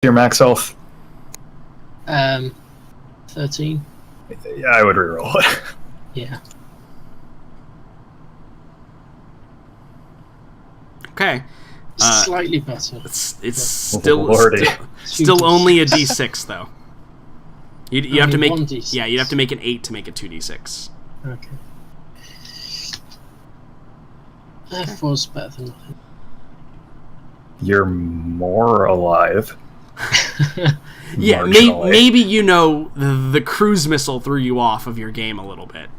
Your max health? 13. Yeah, I would reroll it. Yeah. Okay. Slightly better. It's still only a d6 though. You have to make 1d6. Yeah, you'd have to make an 8 to make a 2d6. Okay. 4's better than nothing. You're more alive. Yeah, maybe the cruise missile threw you off of your game a little bit.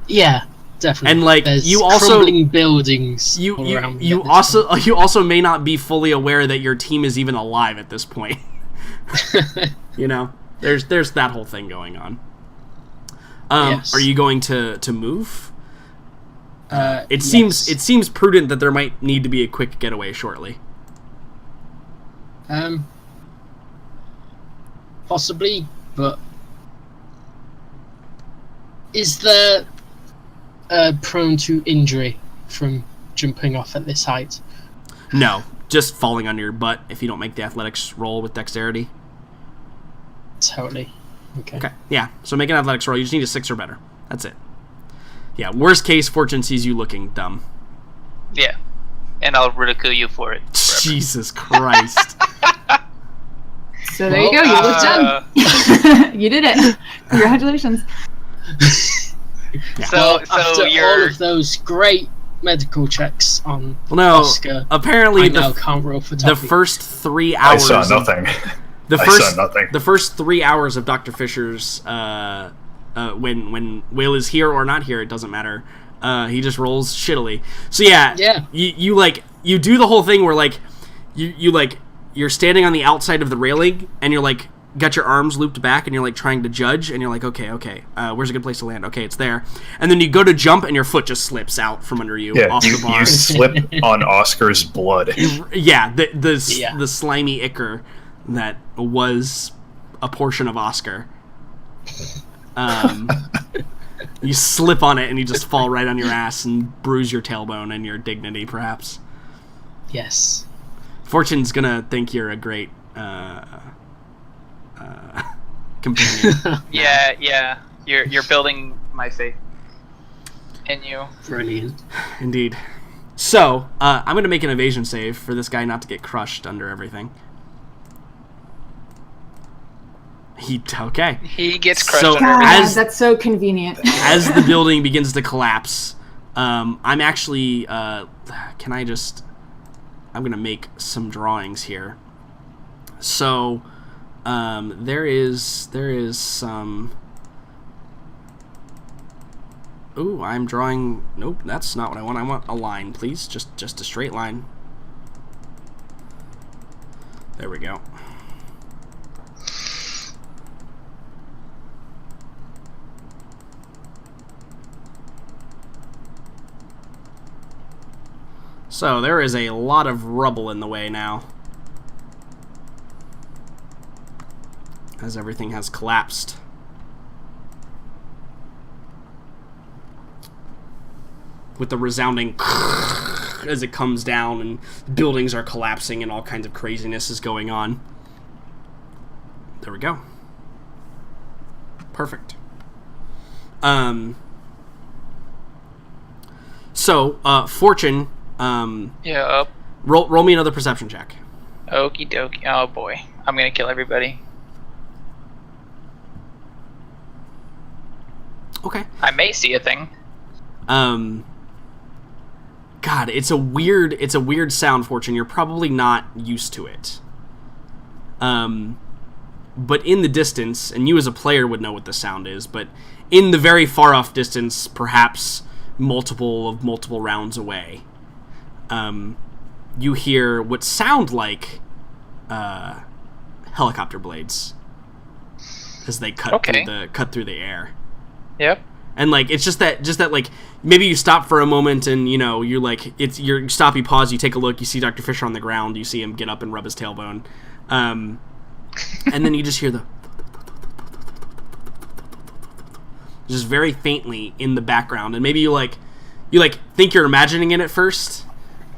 Yeah, definitely. And like there's you also crumbling buildings. You also may not be fully aware that your team is even alive at this point. You know, there's that whole thing going on. Yes. Are you going to move? It yes. seems prudent that there might need to be a quick getaway shortly. Possibly, but is there prone to injury from jumping off at this height? No, just falling on your butt if you don't make the athletics roll with dexterity. Totally. Okay. Yeah, so make an athletics roll. You just need a 6 or better. That's it. Yeah, worst case, Fortune sees you looking dumb. Yeah, and I'll ridicule you for it. Forever. Jesus Christ. So there you go. You look done. You did it. Congratulations. Yeah. So after you're all of those great medical checks on Oscar, apparently I now can't roll for the Toffee. first 3 hours. I saw nothing. The first 3 hours of Dr. Fisher's when Will is here or not here, it doesn't matter. He just rolls shittily. So yeah. You do the whole thing where like you're standing on the outside of the railing and you're like got your arms looped back and you're like trying to judge and you're like okay, where's a good place to land? Okay, it's there. And then you go to jump and your foot just slips out from under you off the bar. You slip on Oscar's blood. The slimy ichor that was a portion of Oscar. You slip on it and you just fall right on your ass and bruise your tailbone and your dignity, perhaps. Yes. Fortune's gonna think you're a great companion. Yeah. You're building my faith in you. Brilliant. Indeed. So, I'm gonna make an evasion save for this guy not to get crushed under everything. He gets crushed so under everything. That's so convenient. As the building begins to collapse, I'm actually I'm gonna make some drawings here. So there is some. Ooh, I'm drawing. Nope, that's not what I want. I want a line, please. Just a straight line. There we go. So there is a lot of rubble in the way now, as everything has collapsed. With the resounding as it comes down and buildings are collapsing and all kinds of craziness is going on. There we go. Perfect. So, Fortune... Yep. Roll me another perception check. Okie dokie. Oh boy. I'm gonna kill everybody. Okay. I may see a thing. God, it's a weird sound, Fortune. You're probably not used to it. But in the distance, and you as a player would know what the sound is, but in the very far off distance, perhaps multiple rounds away, you hear what sound like helicopter blades as they cut through the air. Yep. And like it's just that like maybe you stop for a moment and you're like you stop, you pause, you take a look, you see Dr. Fisher on the ground, you see him get up and rub his tailbone, and then you just hear the just very faintly in the background, and maybe you think you're imagining it at first.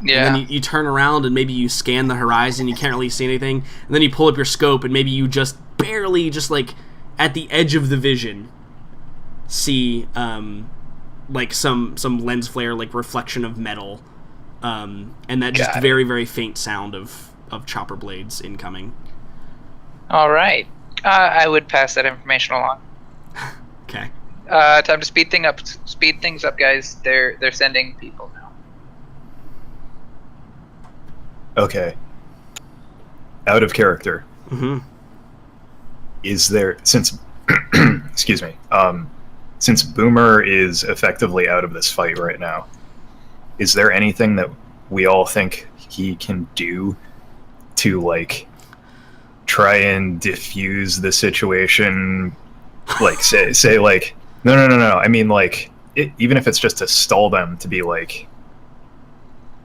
Yeah. And then you turn around and maybe you scan the horizon. You can't really see anything. And then you pull up your scope and maybe you just barely, just like at the edge of the vision, see like some lens flare, like reflection of metal, and that just very, very faint sound of chopper blades incoming. All right. I would pass that information along. Okay. Time to speed things up, guys. They're sending people now. Okay. Out of character. Mm-hmm. Is there, since excuse me, since Boomer is effectively out of this fight right now, is there anything that we all think he can do to like try and diffuse the situation? Like say like no. I mean, like even if it's just to stall them, to be like,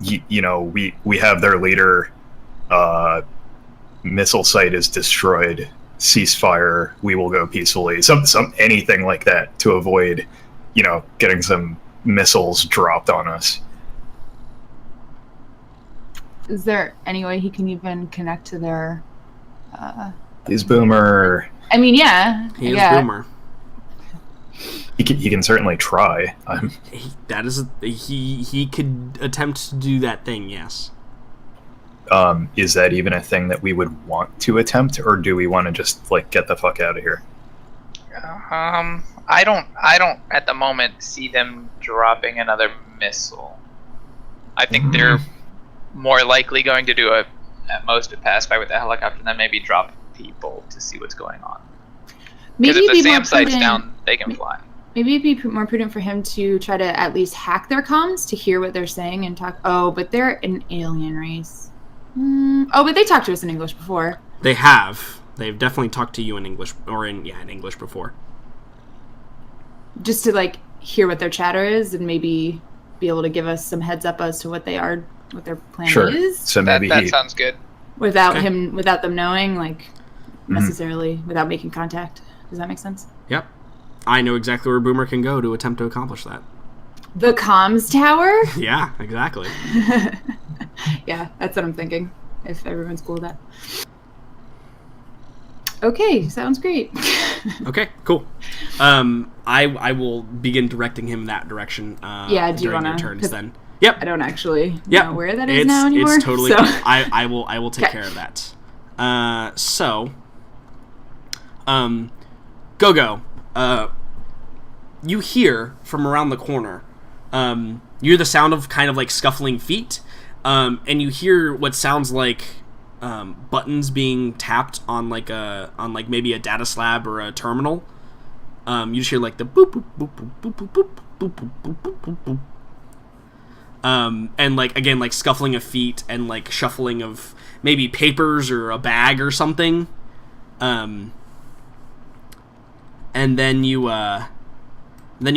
you know, we have their leader. Missile site is destroyed. Ceasefire. We will go peacefully. Some anything like that to avoid, you know, getting some missiles dropped on us. Is there any way he can even connect to their? Is Boomer? I mean, yeah. He is Boomer. He can certainly try. He could attempt to do that thing. Yes. Is that even a thing that we would want to attempt, or do we want to just like get the fuck out of here? I don't at the moment see them dropping another missile. I think they're more likely going to do at most a pass by with the helicopter, and then maybe drop people to see what's going on. Because if the SAM site's down, they can fly. Maybe it'd be more prudent for him to try to at least hack their comms to hear what they're saying and talk. Oh, but they're an alien race. Oh, but they talked to us in English before. They have. They've definitely talked to you in English, or in English before. Just to like hear what their chatter is, and maybe be able to give us some heads up as to what their plan is. So maybe that sounds good. Without them knowing, like necessarily, without making contact. Does that make sense? Yep. I know exactly where Boomer can go to attempt to accomplish that. The comms tower? Yeah, exactly. Yeah, that's what I'm thinking, if everyone's cool with that. Okay, sounds great. Okay, cool. I will begin directing him that direction do you during your turns then. Yep. I don't actually know where that is now anymore. It's totally so. I will take care of that. Go. You hear from around the corner, you hear the sound of kind of like scuffling feet, and you hear what sounds like buttons being tapped on maybe a data slab or a terminal. You just hear like the boop boop boop boop boop boop boop boop boop boop boop boop. And like again like scuffling of feet and like shuffling of maybe papers or a bag or something. And then you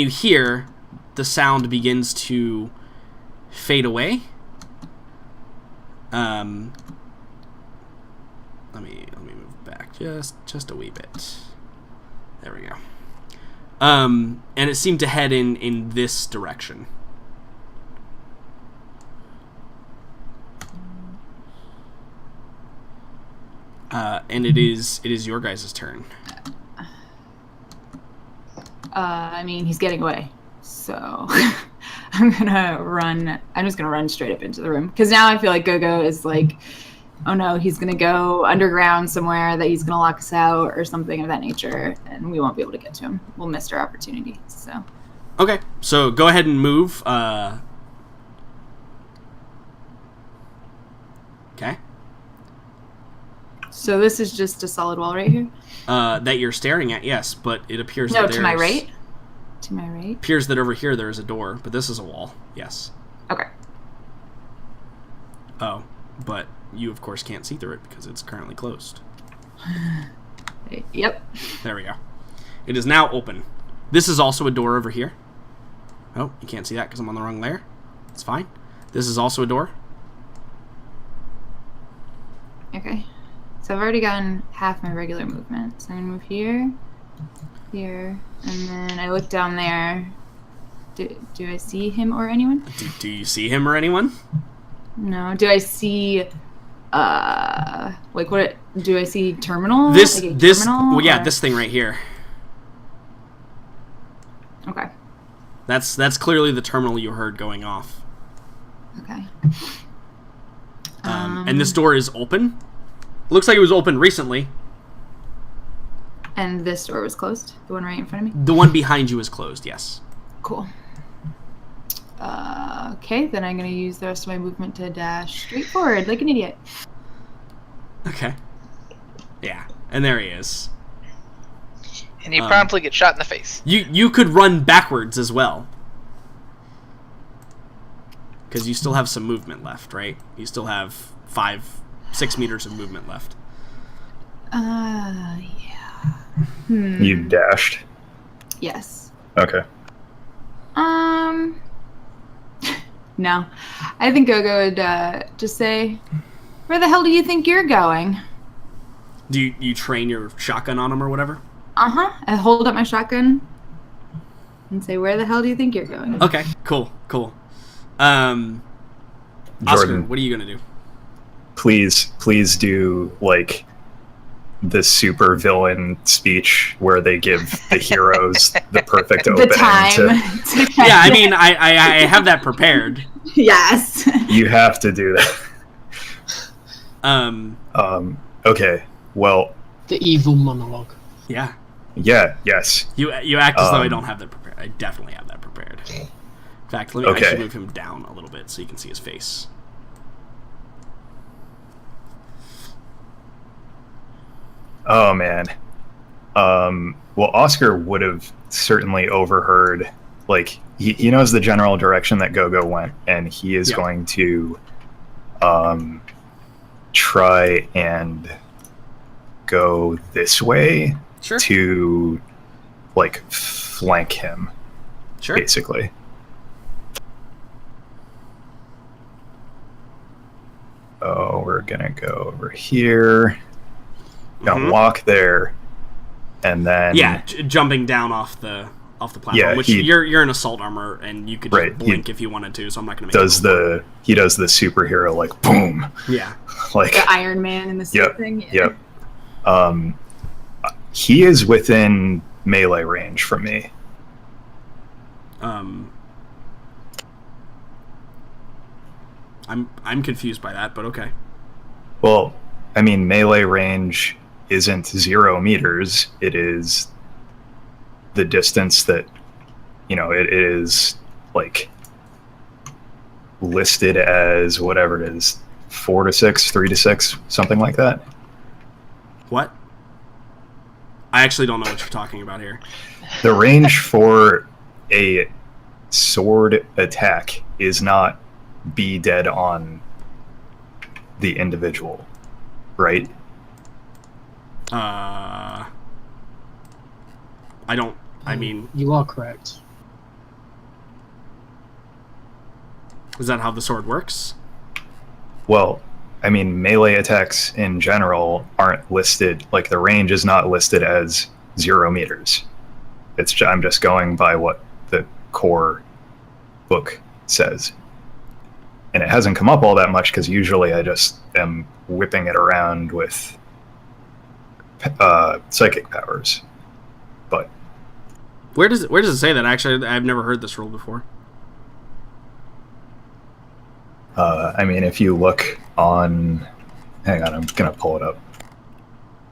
hear the sound begins to fade away. Let me move back just a wee bit. There we go. And it seemed to head in this direction. And it is your guys' turn. I mean, he's getting away, so I'm gonna run. I'm just gonna run straight up into the room because now I feel like Go-Go is like, oh no, he's gonna go underground somewhere that he's gonna lock us out or something of that nature, and we won't be able to get to him. We'll miss our opportunity. So. Okay, so go ahead and move. Okay. So this is just a solid wall right here? That you're staring at, yes, but it appears that there's... No, to my right? To my right? Appears that over here there is a door, but this is a wall, yes. Okay. Oh, but you, of course, can't see through it because it's currently closed. Yep. There we go. It is now open. This is also a door over here. Oh, you can't see that because I'm on the wrong layer. It's fine. This is also a door. Okay. So I've already gotten half my regular movement. So I'm going to move here, here, and then I look down there. Do I see him or anyone? Do you see him or anyone? No. Do I see like what do I see terminal? This like terminal, well, yeah, this thing right here. Okay. That's clearly the terminal you heard going off. Okay. And this door is open. Looks like it was open recently. And this door was closed? The one right in front of me? The one behind you is closed, yes. Cool. Okay, then I'm going to use the rest of my movement to dash straight forward like an idiot. Okay. Yeah, and there he is. And you promptly get shot in the face. You could run backwards as well. Because you still have some movement left, right? You still have 6 meters of movement left. Yeah. You dashed? Yes. Okay. No. I think Gogo would just say, where the hell do you think you're going? Do you train your shotgun on him or whatever? Uh-huh. I hold up my shotgun and say, where the hell do you think you're going? Okay, cool. Oscar, Jordan, what are you going to do? Please do, like, the super villain speech where they give the heroes the perfect opening. The time. Yeah, I mean, I have that prepared. Yes. You have to do that. Okay, well... The evil monologue. Yeah. Yeah, yes. You act as though I don't have that prepared. I definitely have that prepared. In fact, I should move him down a little bit so you can see his face. Oh, man. Well, Oscar would have certainly overheard, like, he knows the general direction that Gogo went, and he is going to try and go this way to, like, flank him, basically. Oh, we're gonna go over here. Gonna walk there, and then jumping down off the platform. Which you're in assault armor, and you could just blink if you wanted to. So I'm not gonna make he does the superhero, like, boom. Yeah, like the Iron Man in the suit thing. Yeah. Yep. He is within melee range from me. I'm confused by that, but okay. Well, I mean, melee range isn't 0 meters. It is the distance that, it is, like, listed as whatever it is, 4 to 6, 3 to 6, something like that. What? I actually don't know what you're talking about here. The range for a sword attack is not be dead on the individual, right? I mean... You are correct. Is that how the sword works? Well, I mean, melee attacks in general aren't listed, like, the range is not listed as 0 meters. I'm just going by what the core book says. And it hasn't come up all that much because usually I just am whipping it around with psychic powers. But where does it say that? Actually, I've never heard this rule before. I mean, if you look on... Hang on, I'm going to pull it up.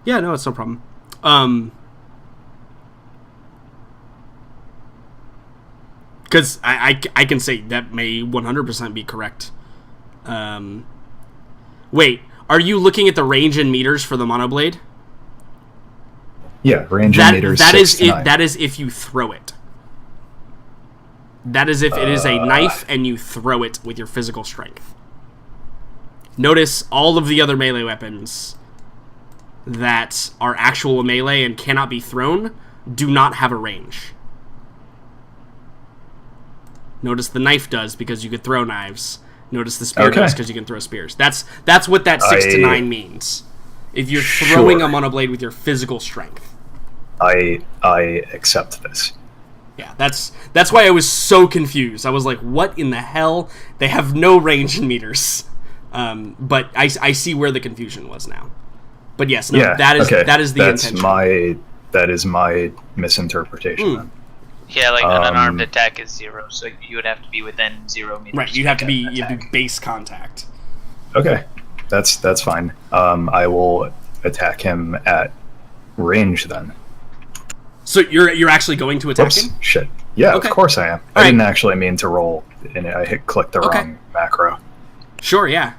Yeah, no, it's no problem. Because I can say that may 100% be correct. Wait, are you looking at the range in meters for the monoblade? Yeah, range in meters. That is if you throw it. That is if it is a knife and you throw it with your physical strength. Notice all of the other melee weapons that are actual melee and cannot be thrown do not have a range. Notice the knife does because you could throw knives. Notice the spear does because you can throw spears. That's what that 6 to 9 means. If you're throwing a monoblade with your physical strength. I accept this. Yeah, that's why I was so confused. I was like, what in the hell? They have no range in meters. But I see where the confusion was now. But yes, no, that is the intention. That is my misinterpretation. Yeah, like an unarmed attack is 0, so you would have to be within 0 meters. Right, you'd have to be base contact. Okay, that's fine. I will attack him at range then. So you're actually going to attack him? Shit. Yeah, okay. Of course I am. I didn't actually mean to roll, and I clicked the wrong macro. Sure, yeah.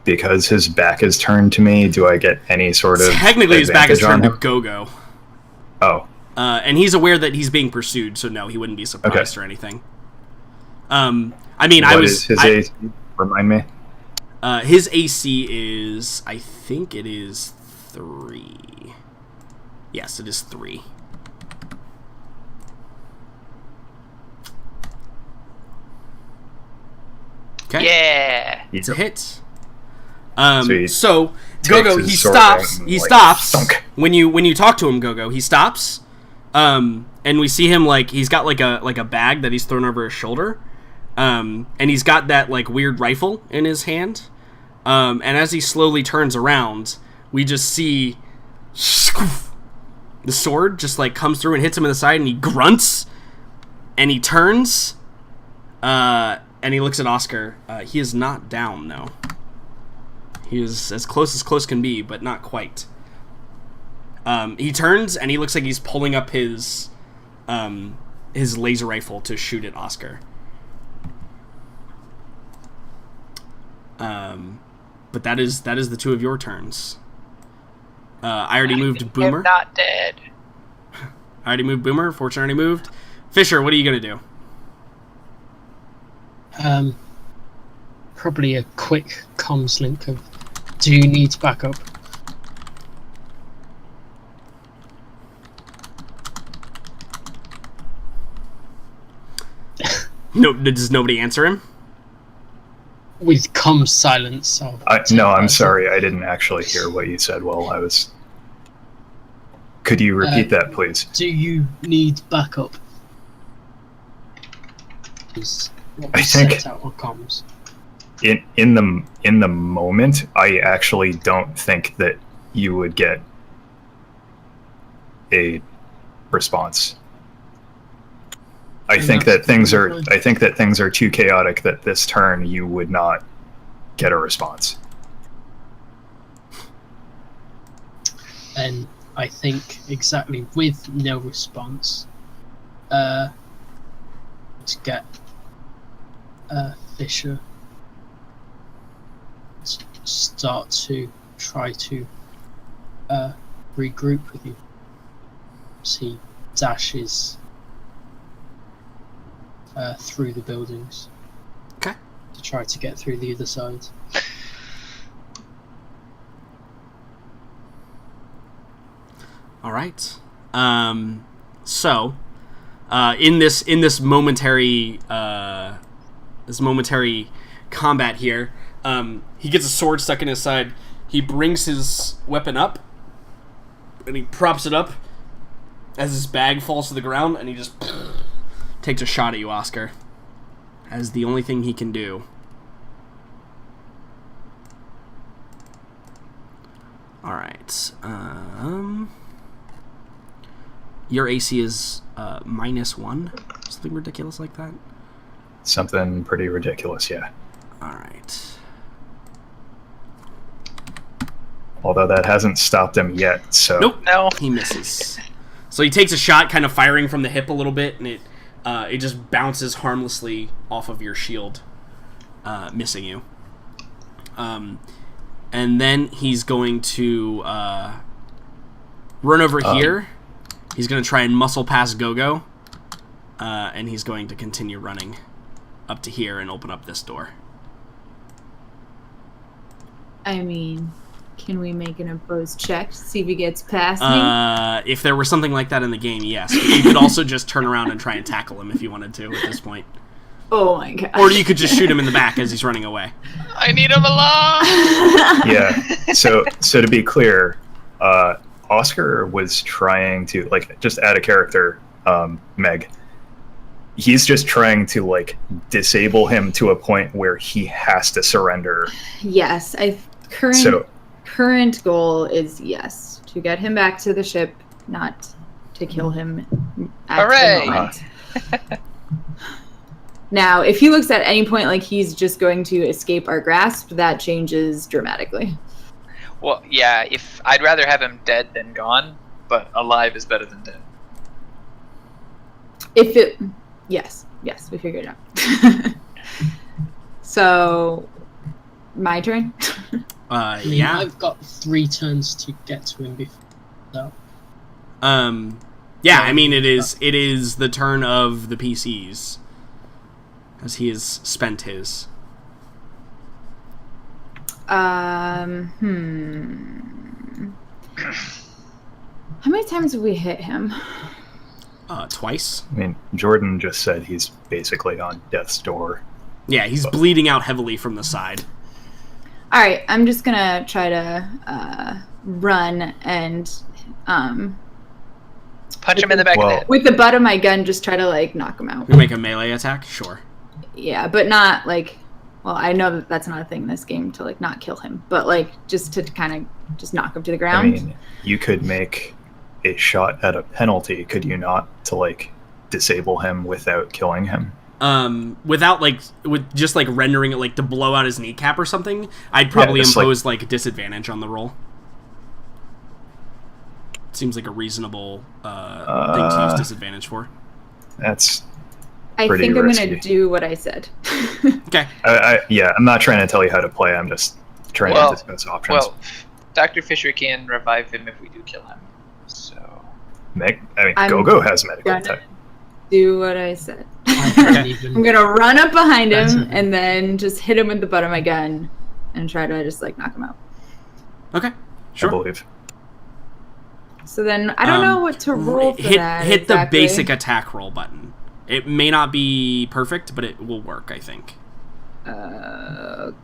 Because his back is turned to me, do I get any sort of Technically, his back is turned to Gogo. Oh. And he's aware that he's being pursued, so no, he wouldn't be surprised or anything. I mean, what is his AC? Remind me. His AC is, I think it is 3. Yes, it is 3. Okay. Yeah. It's a hit. So Gogo, he stops. He stops thunk. when you talk to him. Gogo, he stops. And we see him he's got like a bag that he's thrown over his shoulder. And he's got that weird rifle in his hand. And as he slowly turns around, we just see the sword just comes through and hits him in the side, and he grunts, and he turns, and he looks at Oscar. He is not down, though. He is as close can be, but not quite. He turns, and he looks like he's pulling up his laser rifle to shoot at Oscar. But that is the two of your turns. I already moved Boomer. I'm not dead. I already moved Boomer. Fortune already moved. Fisher, what are you gonna do? Probably a quick comms link of, do you need backup? No, does nobody answer him? With comms silence. No, I'm sorry. I didn't actually hear what you said while I was... Could you repeat that, please? Do you need backup? I think set out on comms. In the moment, I actually don't think that you would get a response. I think that things are too chaotic that this turn you would not get a response. And I think exactly with no response, to get Fisher to start to try to regroup with you. So he dashes through the buildings. Okay. To try to get through the other side. All right. So, in this momentary combat here, he gets a sword stuck in his side. He brings his weapon up, and he props it up as his bag falls to the ground, and he just takes a shot at you, Oscar, as the only thing he can do. All right. Your AC is -1, something ridiculous like that. Something pretty ridiculous, yeah. All right. Although that hasn't stopped him yet, so... Nope, no. He misses. So he takes a shot, kind of firing from the hip a little bit, and it just bounces harmlessly off of your shield, missing you. And then he's going to run over here. He's going to try and muscle past Gogo, and he's going to continue running up to here and open up this door. I mean, can we make an opposed check to see if he gets past me? If there were something like that in the game, yes. But you could also just turn around and try and tackle him if you wanted to at this point. Oh my god. Or you could just shoot him in the back as he's running away. I need him alive! Yeah. So to be clear, Oscar was trying to, just add a character, Meg. he's just trying to like disable him to a point where he has to surrender. Yes, current goal is yes, to get him back to the ship, not to kill him at the moment. Now, if he looks at any point like he's just going to escape our grasp, that changes dramatically. Well, yeah, if I'd rather have him dead than gone, but alive is better than dead. Yes, we figured it out. So, my turn? Yeah. I've got 3 turns to get to him before. So. Yeah, I mean, it is the turn of the PCs. As he has spent his. How many times have we hit him? Twice. I mean, Jordan just said he's basically on death's door. Yeah, he's bleeding out heavily from the side. Alright, I'm just gonna try to run and punch him in the back of the head. With the butt of my gun, just try to like knock him out. You make a melee attack? Sure. Yeah, but not like, well, I know that that's not a thing in this game to like not kill him, but like just to kind of just knock him to the ground. I mean, you could make a shot at a penalty, could you not, to like disable him without killing him? Without like, with just like rendering it like to blow out his kneecap or something, I'd probably impose like a disadvantage on the roll. Seems like a reasonable thing to use disadvantage for. That's I think I'm going to do what I said. Okay. I'm not trying to tell you how to play. I'm just trying to discuss options. Well, Dr. Fisher can revive him if we do kill him. So. Gogo has medical tech. Do what I said. I'm going to run up behind him and then just hit him with the butt of my gun and try to just like knock him out. Okay. Sure. I believe. So then I don't know what to roll for that. Hit the basic attack roll button. It may not be perfect, but it will work, I think. Okay,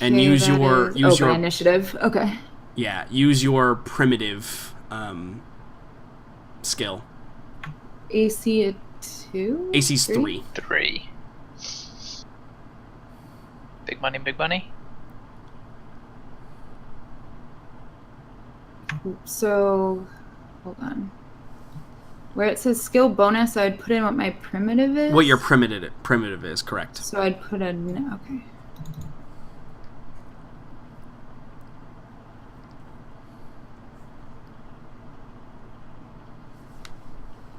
and use your initiative. Okay. Yeah, use your primitive skill. AC at 2? AC's 3. 3. Big money, big money. So, hold on. Where it says skill bonus, I'd put in what my primitive is? What your primitive is, correct. So I'd put in... Okay.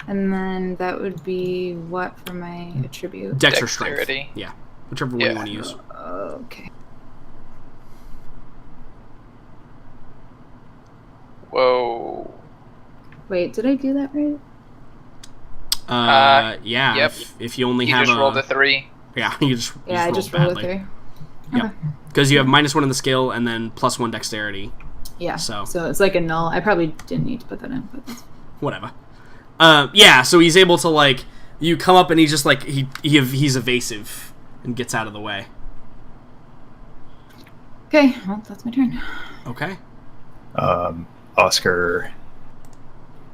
And then that would be what for my attribute? Dex or strength. Yeah, whichever one you want to use. Okay. Whoa. Wait, did I do that right? Yeah. Yep. If you only you have just rolled a 3. Yeah, you just I just rolled a 3. Yeah, because you have -1 in the skill and then +1 dexterity. Yeah. So it's like a null. I probably didn't need to put that in, but that's... whatever. Yeah. So he's able to like you come up and he's just like he's evasive and gets out of the way. Okay, well that's my turn. Okay. Oscar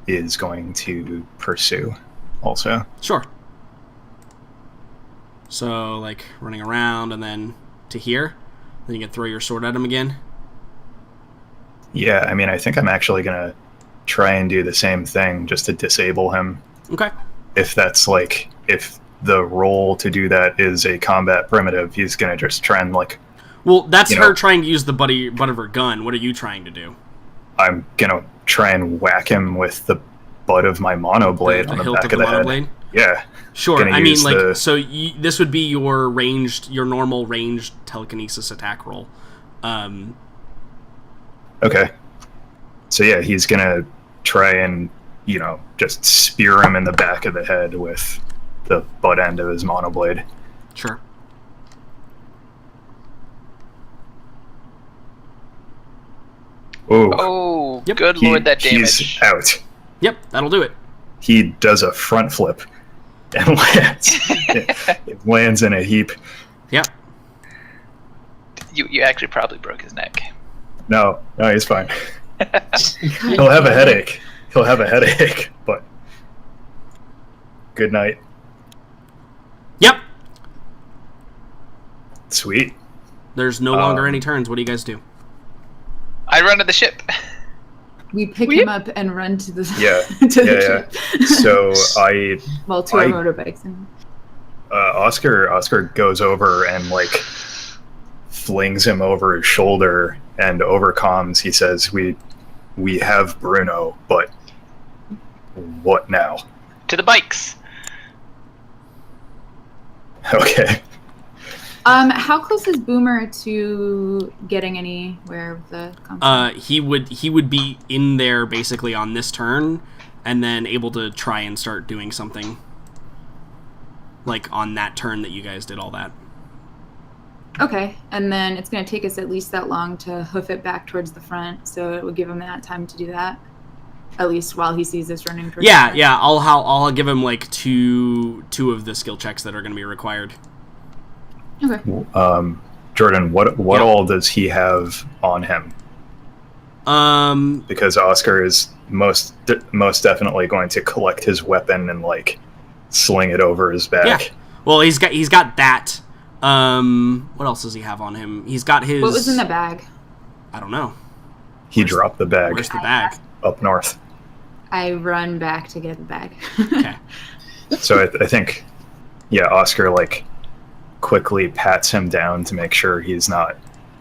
is going to pursue also. Sure. So, like, running around and then to here. Then you can throw your sword at him again. Yeah, I mean, I think I'm actually going to try and do the same thing just to disable him. Okay. If that's, like, if the role to do that is a combat primitive, he's going to just try and, like... Well, that's her trying to use the butt of her gun. What are you trying to do? I'm going to try and whack him with the butt of my monoblade on the back of the head. Blade? Yeah. Sure. I mean, like, so this would be your normal ranged telekinesis attack roll. Okay. So yeah, he's going to try and, just spear him in the back of the head with the butt end of his monoblade. Sure. Oh, yep. Good lord, that damage. He's out. Yep, that'll do it. He does a front flip and lands. It lands in a heap. Yep. You actually probably broke his neck. No, he's fine. He'll have a headache. But good night. Sweet. There's no longer any turns. What do you guys do? I run to the ship. We pick him up and run to the ship. So to our motorbikes. And... Oscar goes over and like flings him over his shoulder, and over comms he says, "We have Bruno, but what now?" To the bikes. Okay. How close is Boomer to getting anywhere with the concept? He would be in there basically on this turn, and then able to try and start doing something. Like on that turn that you guys did all that. Okay, and then it's going to take us at least that long to hoof it back towards the front, so it would give him that time to do that. At least while he sees us running towards the front. Yeah. I'll give him like two of the skill checks that are going to be required. Okay. Jordan, what all does he have on him? Because Oscar is most definitely going to collect his weapon and like sling it over his back. Yeah. Well, he's got that. What else does he have on him? He's got his. What was in the bag? I don't know. He dropped the bag. Where's the bag? Up north. I run back to get the bag. Okay. So I think, Oscar like quickly pats him down to make sure he's not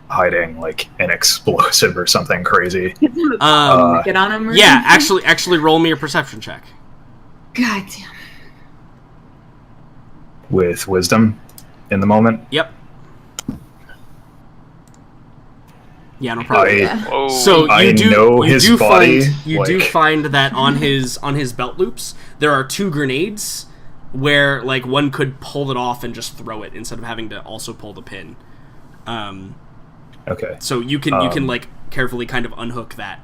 hiding like an explosive or something crazy. Get on him. Yeah, actually, roll me a perception check. God damn. With wisdom in the moment. Yep. Yeah, no problem. So I know his body. You do find that on his belt loops there are 2 grenades where like one could pull it off and just throw it instead of having to also pull the pin. Okay. So you can like carefully kind of unhook that,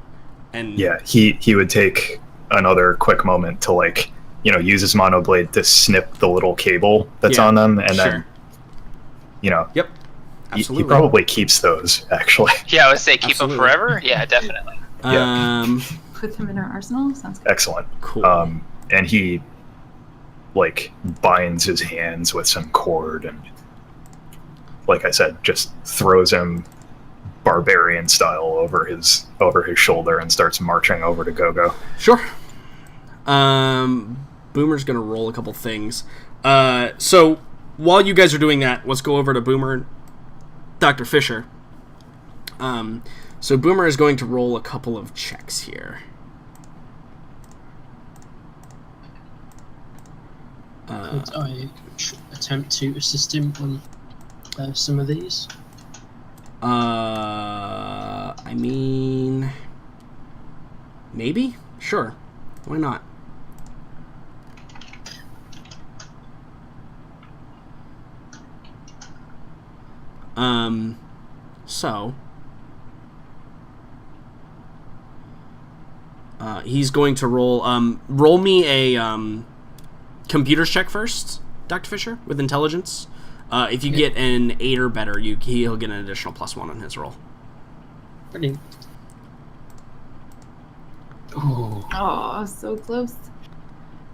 and he would take another quick moment to like use his monoblade to snip the little cable that's on them, and then Yep. Absolutely. He probably keeps those actually. Yeah, I would say keep them forever. Yeah, definitely. Put them in our arsenal. Sounds good. Excellent. Cool. And he like binds his hands with some cord and, like I said, just throws him barbarian style over his shoulder and starts marching over to Gogo. Sure. Boomer's gonna roll a couple things. So while you guys are doing that, let's go over to Boomer and Dr. Fisher. So Boomer is going to roll a couple of checks here. Could I attempt to assist him on some of these? I mean, maybe? Sure. Why not? So he's going to roll me a computers check first, Dr. Fisher, with intelligence. If you get an 8 or better, he'll get an additional +1 on his roll. Brilliant. Oh, so close.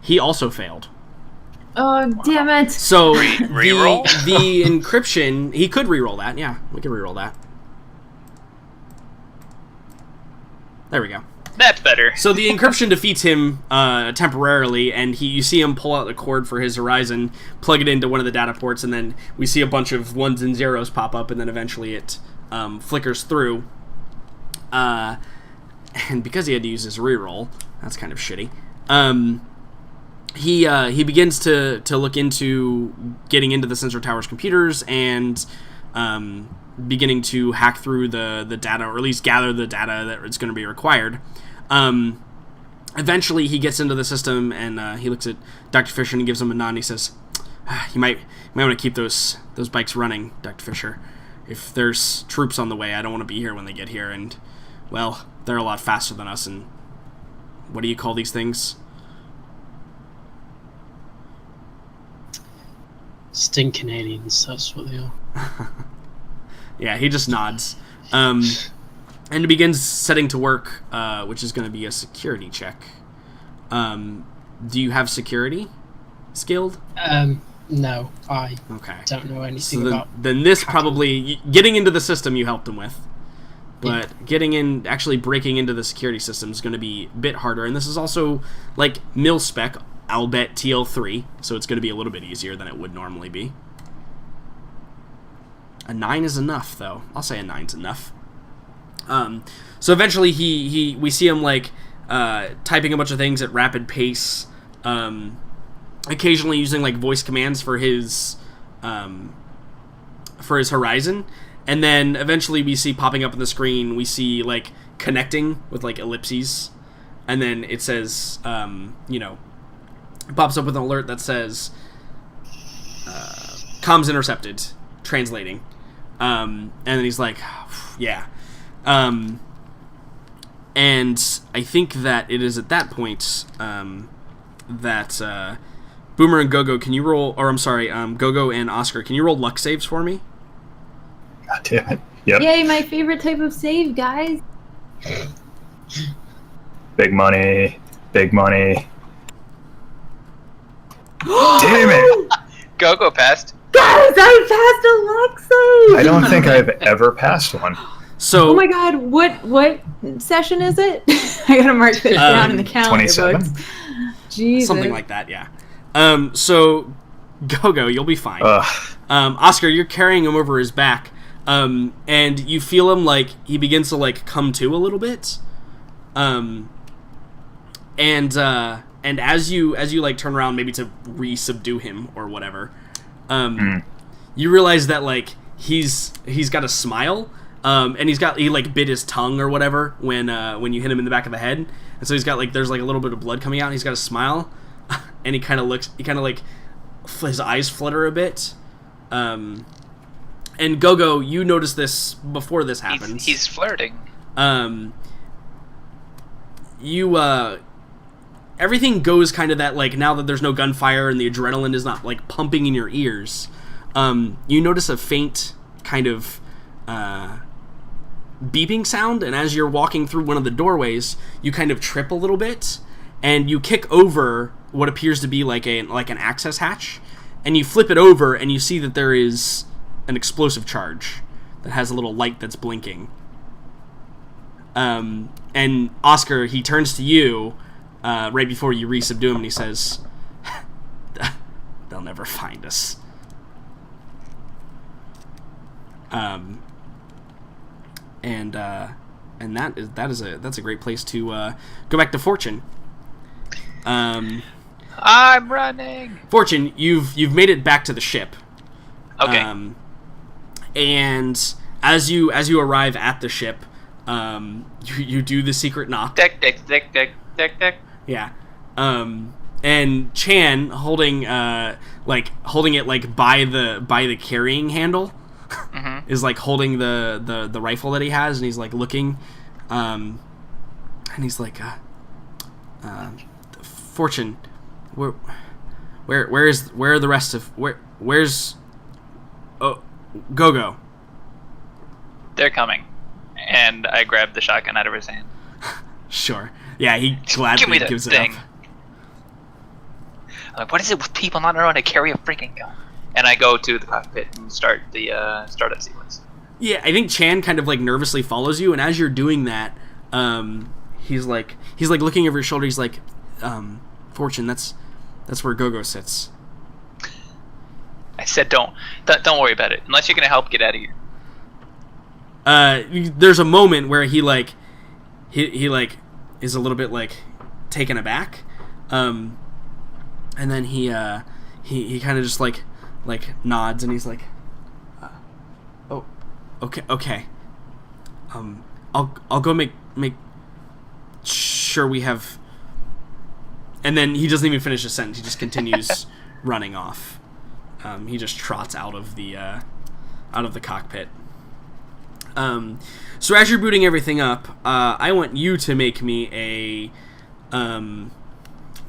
He also failed. Oh, damn it. So Reroll? the encryption, he could reroll that. Yeah, we could reroll that. There we go. That's better. So the encryption defeats him temporarily, and you see him pull out the cord for his Horizon, plug it into one of the data ports, and then we see a bunch of 1s and 0s pop up, and then eventually it flickers through. And because he had to use his reroll, that's kind of shitty. He begins to look into getting into the sensor tower's computers and beginning to hack through the data, or at least gather the data that is going to be required. Eventually, he gets into the system and he looks at Dr. Fisher and he gives him a nod and he says, "You might want to keep those bikes running, Dr. Fisher. If there's troops on the way, I don't want to be here when they get here. And well, they're a lot faster than us. And what do you call these things?" Stinking aliens, that's what they are. Yeah, he just nods. And he begins setting to work, which is going to be a security check. Do you have security skilled? No, I don't know anything about. Then this probably getting into the system you helped him with, but actually breaking into the security system is going to be a bit harder. And this is also like mil spec, I'll bet TL3, so it's going to be a little bit easier than it would normally be. A 9 is enough, though. I'll say a 9's enough. So eventually we see him like typing a bunch of things at rapid pace. Occasionally using like voice commands for his horizon, and then eventually we see popping up on the screen, we see like connecting with like ellipses, and then it says it pops up with an alert that says comms intercepted, translating, and then he's like yeah, and I think that it is at that point that Boomer and Gogo, can you roll? Or I'm sorry, Gogo and Oscar, can you roll luck saves for me? God damn it! Yep. Yay, my favorite type of save, guys. Big money, big money. Damn it! Gogo passed. Guys, I passed a luck save. I don't think I've ever passed one. So, oh my god, what session is it? I gotta mark this down in the calendar 27? books. Jesus. Something like that, yeah. So, Gogo, you'll be fine. Oscar, you're carrying him over his back, and you feel him, like, he begins to, like, come to a little bit. And as you, like, turn around maybe to re-subdue him or whatever, you realize that, like, he's got a smile, and he, like, bit his tongue or whatever when you hit him in the back of the head. And so he's got, like, there's, like, a little bit of blood coming out, and he's got a smile, and he kind of, like, his eyes flutter a bit. And Gogo, you notice this before this happens. He's flirting. Everything goes kind of that, like, now that there's no gunfire and the adrenaline is not, like, pumping in your ears, you notice a faint kind of, beeping sound, and as you're walking through one of the doorways, you kind of trip a little bit, and you kick over what appears to be like an access hatch, and you flip it over, and you see that there is an explosive charge that has a little light that's blinking. And Oscar, he turns to you right before you re-subdue him, and he says, "They'll never find us." And that's a great place to go back to Fortune. I'm running. Fortune, you've made it back to the ship. Okay. And as you arrive at the ship, you do the secret knock. Deck. Yeah. And Chan holding it like by the carrying handle. Mm-hmm. Is like holding the rifle that he has, and he's like looking, and he's like, Fortune, where are the rest of where's Gogo? They're coming, and I grab the shotgun out of his hand. Sure, yeah, he gladly gives it up. I'm like, what is it with people not knowing to carry a freaking gun? And I go to the cockpit and start the startup sequence. Yeah, I think Chan kind of like nervously follows you, and as you're doing that, he's like looking over your shoulder. He's like, Fortune, that's where Gogo sits. I said, don't worry about it unless you're gonna help get out of here. There's a moment where he is a little bit like taken aback, and then he kind of just like nods, and he's like, oh, okay. I'll go make sure we have. And then he doesn't even finish a sentence. He just continues running off. He just trots out of the cockpit. So as you're booting everything up, I want you to make me a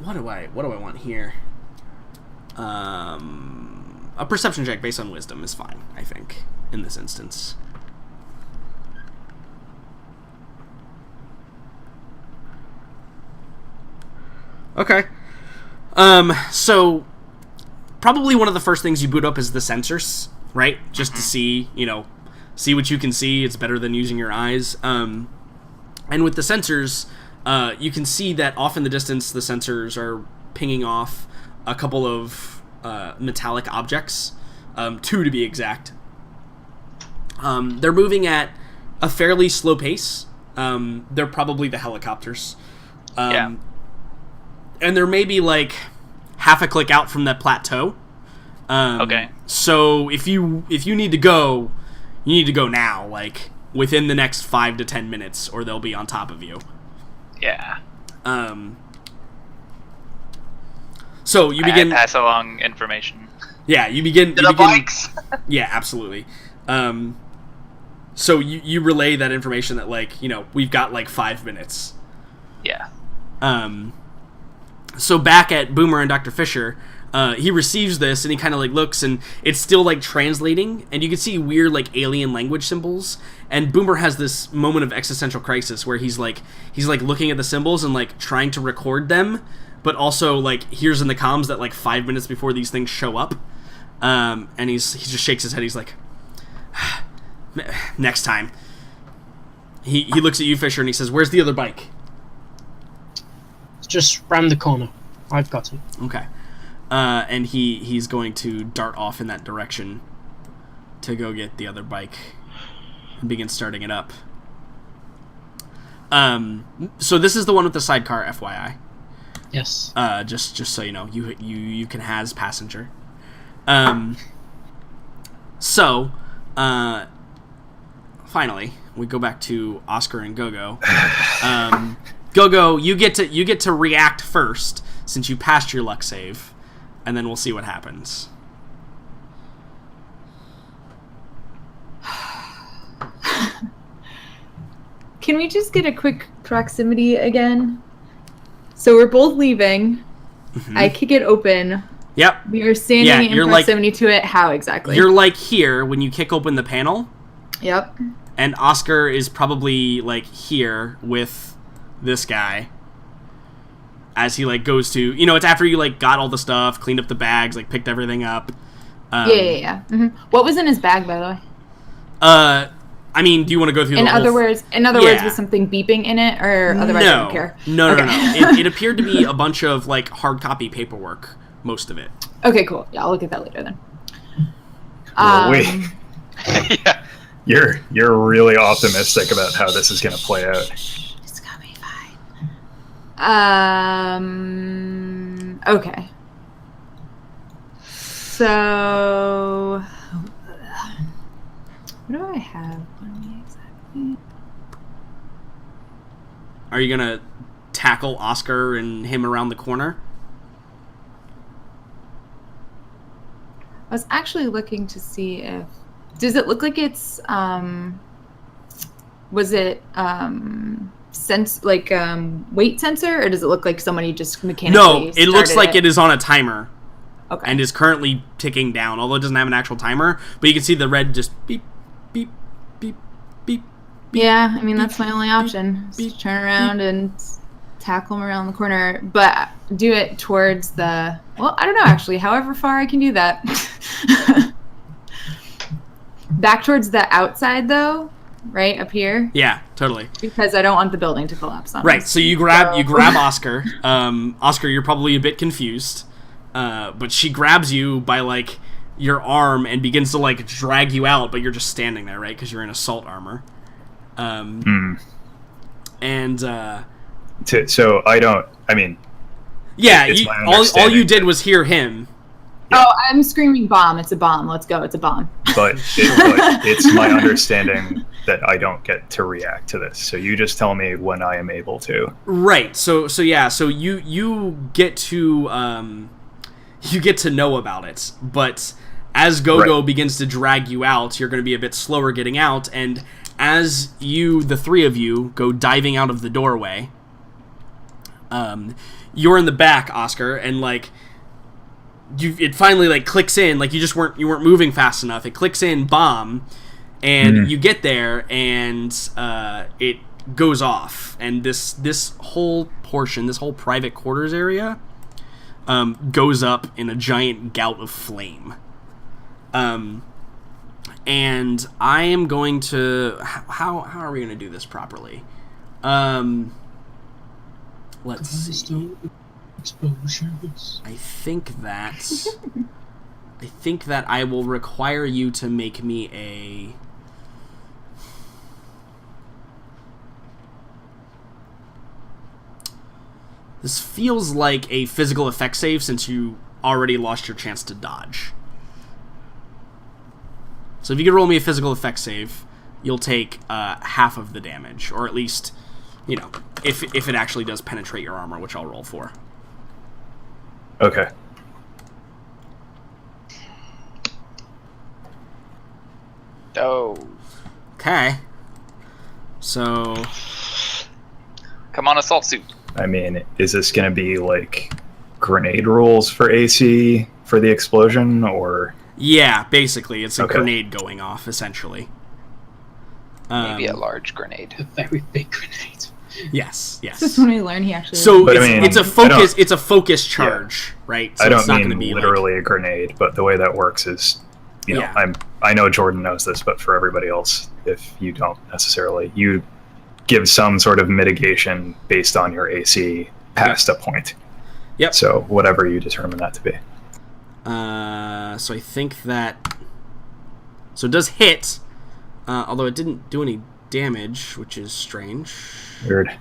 what do I want here? A perception check based on wisdom is fine, I think, in this instance. Okay. So probably one of the first things you boot up is the sensors, right? Just to see what you can see. It's better than using your eyes. And with the sensors, you can see that off in the distance, the sensors are pinging off a couple of metallic objects, 2 to be exact. They're moving at a fairly slow pace. They're probably the helicopters. And they're maybe like half a click out from that plateau. Okay. So if you need to go, you need to go now, like within the next 5 to 10 minutes, or they'll be on top of you. Yeah. So you begin pass along information. Yeah, you begin to the bikes. Yeah, absolutely. So you relay that information that, like, we've got like 5 minutes. Yeah. So back at Boomer and Dr. Fisher, he receives this and he kind of like looks, and it's still like translating, and you can see weird like alien language symbols. And Boomer has this moment of existential crisis where he's like looking at the symbols and like trying to record them, but also like hears in the comms that like 5 minutes before these things show up, and he just shakes his head. He's like, next time. He looks at you, Fisher, and he says, "Where's the other bike?" It's just round the corner. I've got it. Okay. And he's going to dart off in that direction to go get the other bike and begin starting it up. So this is the one with the sidecar, FYI. Yes. Just so you know, you can has passenger. So, finally, we go back to Oscar and Gogo. Gogo, you get to react first since you passed your luck save, and then we'll see what happens. Can we just get a quick proximity again? So we're both leaving. Mm-hmm. I kick it open. Yep. We are standing in proximity to it. How exactly? You're like here when you kick open the panel. Yep. And Oscar is probably like here with this guy as he like goes to, it's after you like got all the stuff, cleaned up the bags, like picked everything up. Yeah. Mm-hmm. What was in his bag, by the way? I mean, do you want to go through in other words, was something beeping in it, or otherwise I don't care? No. It appeared to be a bunch of like hard copy paperwork, most of it. Okay, cool. Yeah, I'll look at that later then. Yeah. You're really optimistic about how this is going to play out. It's gonna be fine. Okay. So, what do I have on me exactly? Are you gonna tackle Oscar and him around the corner? I was actually looking to see if... Does it look like it's... was it weight sensor, or does it look like somebody just mechanically... No, it looks like it is on a timer. Okay. And is currently ticking down, although it doesn't have an actual timer. But you can see the red just beep, beep, beep, beep. Yeah, I mean, that's my only option. Just turn around and tackle him around the corner. But do it towards the... Well, I don't know, actually. However far I can do that. Back towards the outside, though. Right? Up here. Yeah, totally. Because I don't want the building to collapse on us. Right, so you grab Oscar. Oscar, you're probably a bit confused. But she grabs you by, like, your arm and begins to, like, drag you out, but you're just standing there, right? Because you're in assault armor. And, So I don't... I mean... Yeah, all you did was hear him. Yeah. Oh, I'm screaming bomb. It's a bomb. Let's go. It's a bomb. But it's my understanding that I don't get to react to this. So you just tell me when I am able to. Right. So you get to know about it, but as Gogo begins to drag you out, you're going to be a bit slower getting out, and as the three of you, go diving out of the doorway, you're in the back, Oscar, and like it finally like clicks in, like you weren't moving fast enough. It clicks in bomb, and you get there, and it goes off, and this whole portion, this whole private quarters area, goes up in a giant gout of flame. And I am going to... How are we going to do this properly? Let's see. I think that I will require you to make me a... This feels like a physical effect save since you already lost your chance to dodge. So if you could roll me a physical effect save, you'll take half of the damage, or at least, you know, if it actually does penetrate your armor, which I'll roll for. Okay. Oh. Okay. So... Come on, assault suit. I mean, is this going to be like grenade rules for AC for the explosion, or? Yeah, basically, it's a grenade going off, essentially. Maybe a large grenade. A very big grenade. Yes. This is when we learn he actually. So it's a focus. It's a focus charge, right? So I don't it's not mean gonna be literally a grenade, but the way that works is, you know, I know Jordan knows this, but for everybody else, if you don't necessarily, you give some sort of mitigation based on your AC past a point. Yep. So whatever you determine that to be. So I think that... So it does hit, although it didn't do any damage, which is strange. Weird.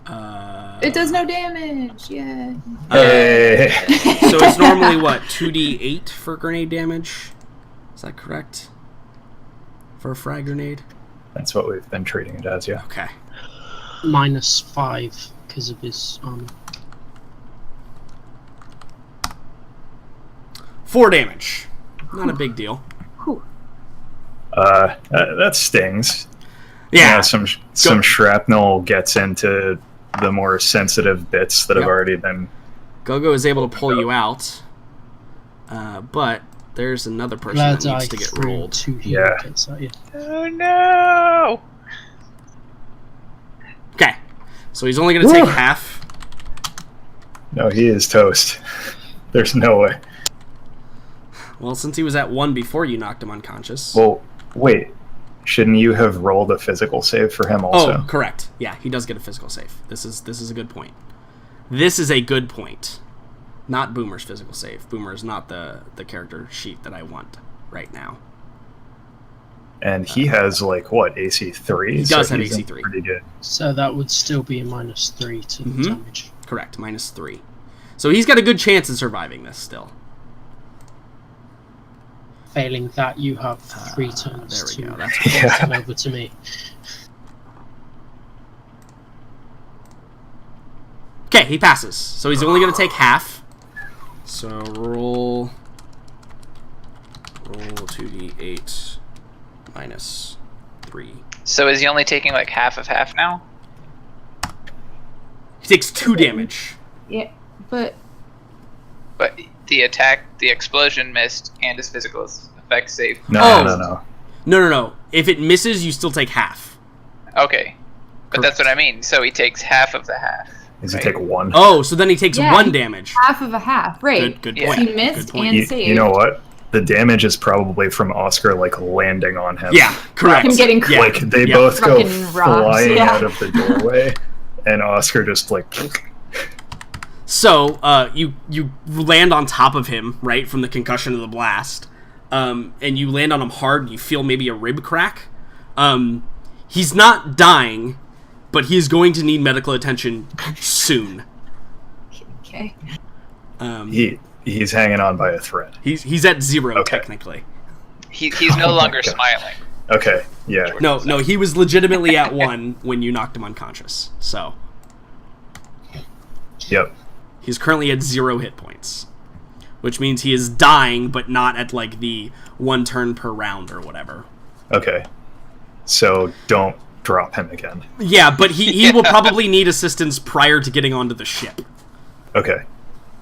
It does no damage, yeah. So it's normally, what, 2d8 for grenade damage? Is that correct? For a frag grenade? That's what we've been treating it as, yeah. Okay. -5 because of his armor. 4 damage. Not a big deal. That stings. Yeah. Some shrapnel gets into the more sensitive bits that have already been... Gogo is able to pull you out, but there's another person that needs to get rolled. Yeah. Oh no! Okay, so he's only going to take half. No, he is toast. There's no way. Well, since he was at 1 before you knocked him unconscious. Well, wait. Shouldn't you have rolled a physical save for him also? Oh, correct. Yeah, he does get a physical save. This is a good point. This is a good point. Not Boomer's physical save. Boomer is not the character sheet that I want right now. And he has, like, what, AC 3? He does have AC 3. Pretty good. So that would still be a -3 to the damage. Correct, -3. So he's got a good chance of surviving this still. Failing that, you have 3 turns to go. That's pass it over to me. Okay, he passes. So he's only going to take half. So roll 2d8 -3. So is he only taking like half of half now? He takes 2 damage. Yeah, but the explosion missed, and his physical effect save. No. If it misses, you still take half. Okay, but Correct. that's what I mean. So he takes half of the half. Does he take 1? Oh, so then he takes 1 damage. half of a half, right? Good Yeah. point. He missed Good point. and saved. You know what? The damage is probably from Oscar, like, landing on him. Yeah, correct. Him getting Yeah. Like, they both go Fucking rocks, flying yeah. out of the doorway, and Oscar just, like... So, you land on top of him, right, from the concussion of the blast, and you land on him hard, and you feel maybe a rib crack. He's not dying, but he is going to need medical attention soon. Okay. He's hanging on by a thread. He's at 0, Okay. technically. He's no longer God. smiling. Okay, yeah. No, he was legitimately at 1 when you knocked him unconscious, so... Yep. He's currently at 0 hit points, which means he is dying, but not at, like, the 1 turn per round or whatever. Okay. So don't drop him again. Yeah, but he will probably need assistance prior to getting onto the ship. Okay.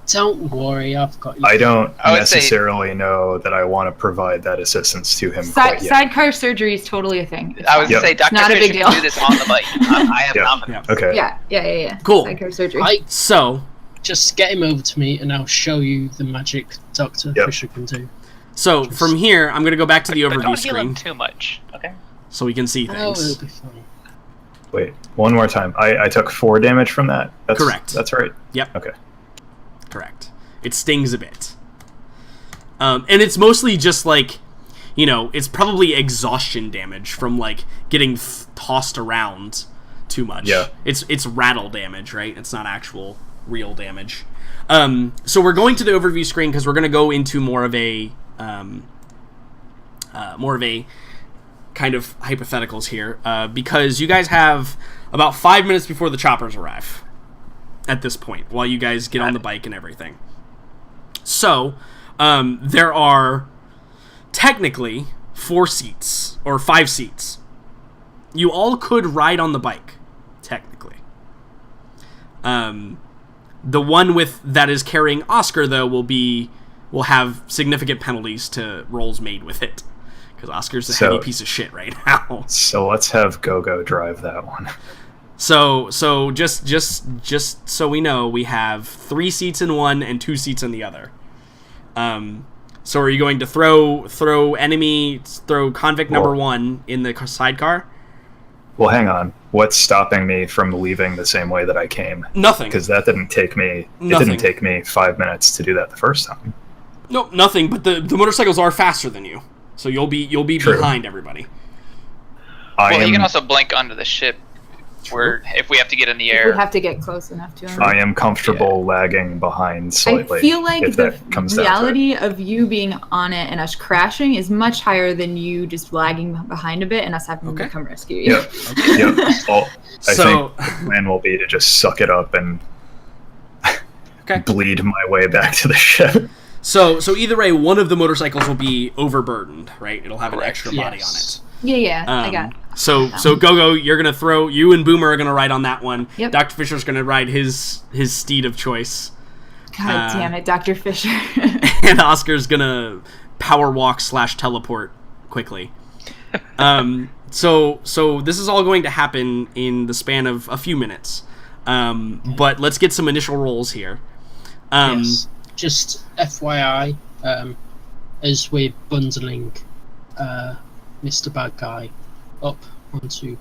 Don't worry, I've got you. I don't I would say- necessarily know that I want to provide that assistance to him quite yet. Sidecar surgery is totally a thing. I was Yep. gonna say Dr. Not a big Fisher can deal. do this on the bike. I have Yeah. confidence. Okay. Yeah. Cool. Sidecar surgery. So, just get him over to me, and I'll show you the magic Dr. Fisher can do. So from here, I'm going to go back to the overview don't screen. Heal him too much, okay? So we can see things. Oh, it'll be fine. Wait, one more time. I took 4 damage from that? Correct. That's right? Yep. Okay. Correct. It stings a bit. And it's mostly just like, it's probably exhaustion damage from like getting tossed around too much. Yeah. It's rattle damage, right? It's not actual real damage. So we're going to the overview screen because we're going to go into more of a kind of hypotheticals here, because you guys have about 5 minutes before the choppers arrive at this point, while you guys get on the bike and everything. So, there are technically 4 seats, or 5 seats. You all could ride on the bike, technically. The one that is carrying Oscar, though, will have significant penalties to rolls made with it. Because Oscar's a heavy piece of shit right now. So let's have Gogo drive that one. So just so we know, we have 3 seats in one and 2 seats in the other. So are you going to throw convict number 1 in the sidecar? Well, hang on. What's stopping me from leaving the same way that I came? Nothing. Because that didn't take me. Nothing. It didn't take me 5 minutes to do that the first time. No, nothing. But the motorcycles are faster than you. So you'll be True. behind everybody. You can also blink onto the ship, where if we have to get in the air, we have to get close enough to him. I am comfortable lagging behind slightly. I feel like the reality of you being on it and us crashing is much higher than you just lagging behind a bit and us having to come rescue you. Yep. I think the plan will be to just suck it up and bleed my way back to the ship. So either way, one of the motorcycles will be overburdened, right? It'll have an extra body on it. Yeah, I got it. So Gogo, you're gonna throw. You and Boomer are gonna ride on that one. Yep. Dr. Fisher's gonna ride his steed of choice. God damn it, Dr. Fisher. And Oscar's gonna power walk / teleport quickly. So this is all going to happen in the span of a few minutes. But let's get some initial rolls here. Yes. Just FYI, as we're bundling Mr. Bad Guy up onto...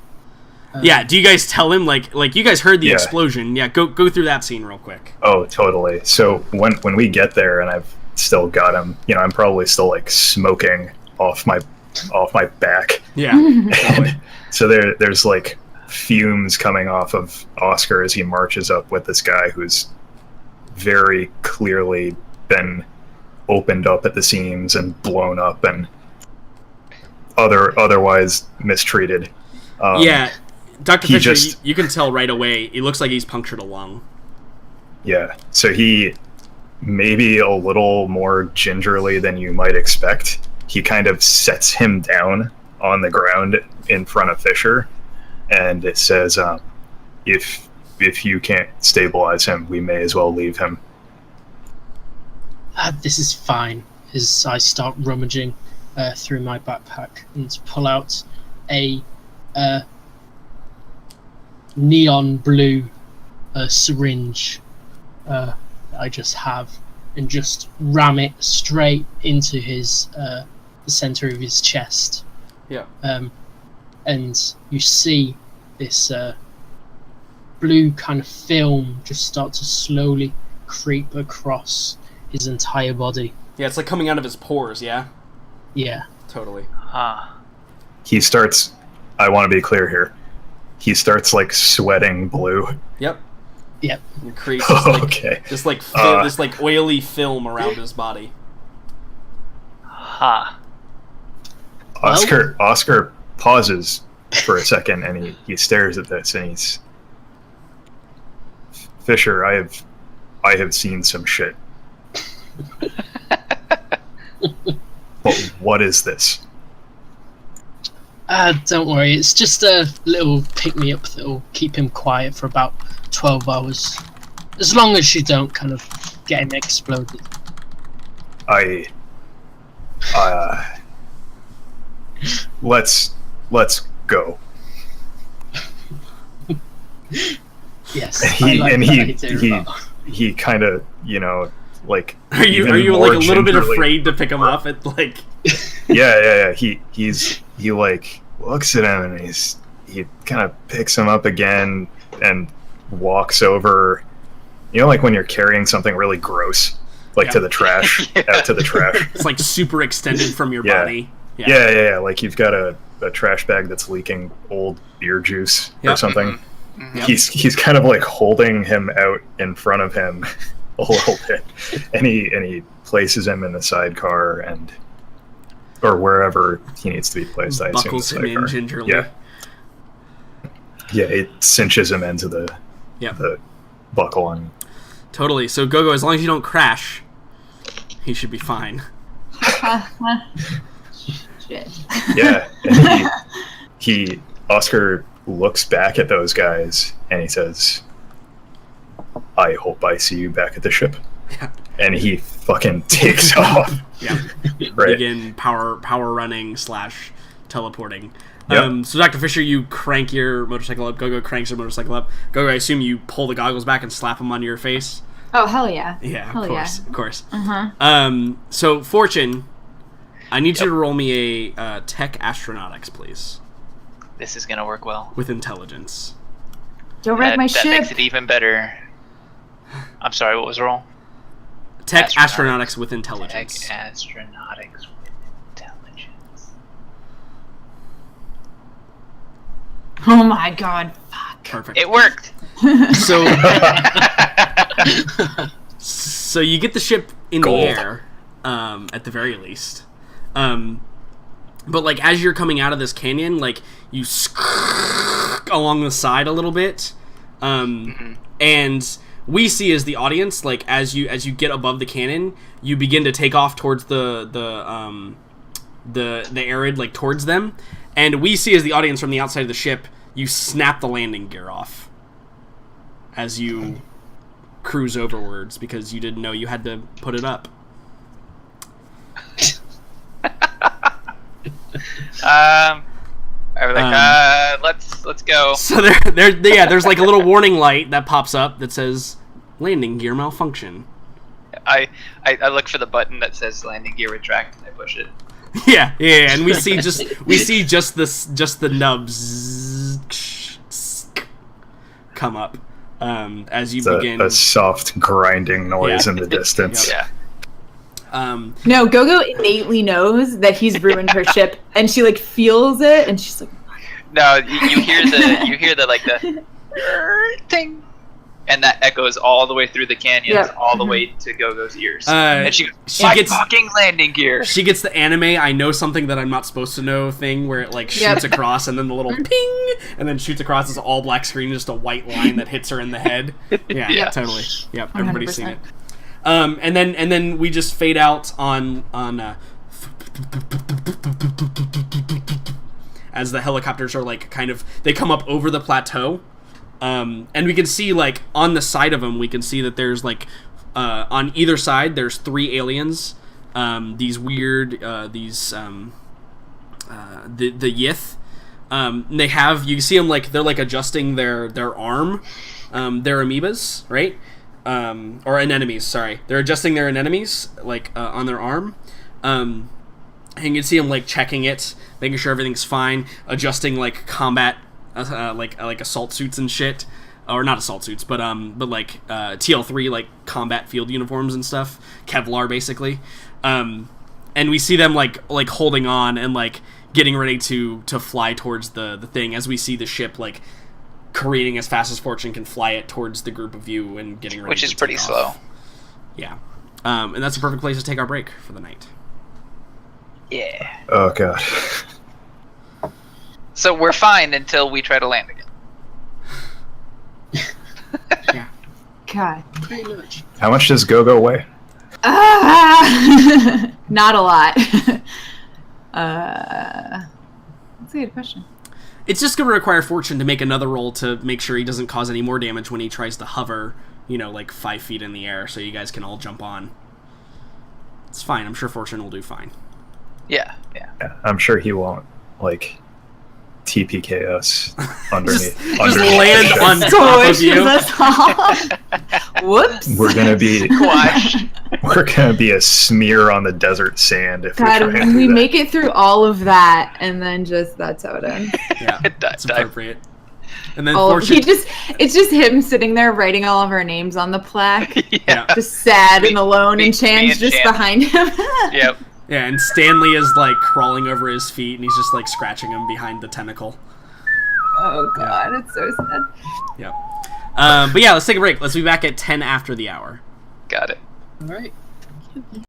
do you guys tell him, like you guys heard the explosion? Yeah, go through that scene real quick. Oh, totally. So when we get there and I've still got him, I'm probably still like smoking off my back. Yeah. And so there's like fumes coming off of Oscar as he marches up with this guy who's very clearly been opened up at the seams and blown up and otherwise mistreated. Dr. Fisher, you can tell right away, it looks like he's punctured a lung. Yeah, so he maybe a little more gingerly than you might expect. He kind of sets him down on the ground in front of Fisher, and it says, if you can't stabilize him, we may as well leave him. This is fine. As I start rummaging through my backpack and pull out a neon blue syringe that I just have, and just ram it straight into his the center of his chest. Yeah. And you see this blue kind of film just start to slowly creep across his entire body. Yeah, it's like coming out of his pores, yeah? Yeah. Totally. He starts, I want to be clear here, he starts like sweating blue. Yep. And creates this like oily film around his body. Oscar pauses for a second and he stares at this and he's, Fisher, I have seen some shit. But what is this? Don't worry, it's just a little pick-me-up that'll keep him quiet for about 12 hours. As long as you don't kind of get him exploded. Let's go. Yes. And he he kind of, you know, like... Are you like a little bit afraid to pick him up at like... Yeah. He like looks at him and he kind of picks him up again and walks over, you know, like when you're carrying something really gross, like to the trash, out to the trash. It's like super extended from your body. Yeah. Like you've got a trash bag that's leaking old beer juice or something. Mm-hmm. He's kind of like holding him out in front of him a little bit, and he places him in the sidecar or wherever he needs to be placed. I assume buckles him in gingerly. Yeah, it cinches him into the buckle on. Totally. So Gogo, as long as you don't crash, he should be fine. Shit. Yeah, and he Oscar looks back at those guys and he says, "I hope I see you back at the ship." Yeah. And he fucking takes off. Yeah. Right. Begin power running / teleporting. Yep. So Dr. Fisher, you crank your motorcycle up. Gogo cranks your motorcycle up. Gogo, I assume you pull the goggles back and slap them onto your face. Oh, hell yeah. Yeah, hell of course. Uh-huh. So Fortune, I need you to roll me a tech astronautics, please. This is gonna work well. With intelligence. Don't wreck my that ship. That makes it even better. I'm sorry, what was the roll? Tech astronautics with intelligence. Tech astronautics with intelligence. Oh my god, fuck. Perfect. It worked! So you get the ship in the air, at the very least. But like as you're coming out of this canyon, like you along the side a little bit, and we see as the audience, like as you get above the cannon, you begin to take off towards the arid, like towards them, and we see as the audience from the outside of the ship, you snap the landing gear off as you cruise overwards because you didn't know you had to put it up. I was like, let's go. So there's like a little warning light that pops up that says landing gear malfunction. I look for the button that says landing gear retract and I push it. Yeah, and we see just the nubs come up as you begin. A soft grinding noise in the distance. Yeah. No, Gogo innately knows that he's ruined her ship, and she like feels it, and she's like, "No, you hear the ting, and that echoes all the way through the canyons, all the way to Gogo's ears." And she gets fucking landing gear. She gets the anime "I know something that I'm not supposed to know" thing, where it like shoots across, and then the little ping, and then shoots across this all black screen, just a white line that hits her in the head. Yeah, totally. Yep, 100%. Everybody's seen it. And then we just fade out on as the helicopters are like they come up over the plateau, and we can see like on the side of them we can see that there's like on either side there's 3 aliens, these weird the Yith. They have, you see them like they're like adjusting their arm, their amoebas, right? Or anemones, sorry. They're adjusting their anemones, like, on their arm. And you can see them, like, checking it, making sure everything's fine, adjusting, like, combat, like assault suits and shit. Or not assault suits, but like, TL3, like, combat field uniforms and stuff. Kevlar, basically. And we see them, like holding on and, like, getting ready to fly towards the thing as we see the ship, like, careening as fast as Fortune can fly it towards the group of you and getting ready. Which is to pretty slow. Yeah. And that's a perfect place to take our break for the night. Yeah. Oh, God. So we're fine until we try to land again. Yeah. God. Pretty much. How much does Gogo weigh? Not a lot. That's a good question. It's just going to require Fortune to make another roll to make sure he doesn't cause any more damage when he tries to hover, like 5 feet in the air so you guys can all jump on. It's fine. I'm sure Fortune will do fine. Yeah. I'm sure he won't, like, TPKS underneath. Just land on top of you. Whoops. We're gonna be a smear on the desert sand if we make it through all of that, and then that's how it ends. Yeah, that's appropriate. And then it's just him sitting there writing all of our names on the plaque. Yeah. Just sad and alone, and Chan's just behind him. Yep. Yeah, and Stanley is like crawling over his feet, and he's just like scratching him behind the tentacle. Oh god, it's so sad. Yep. But yeah, let's take a break. Let's be back at 10 after the hour. Got it. All right.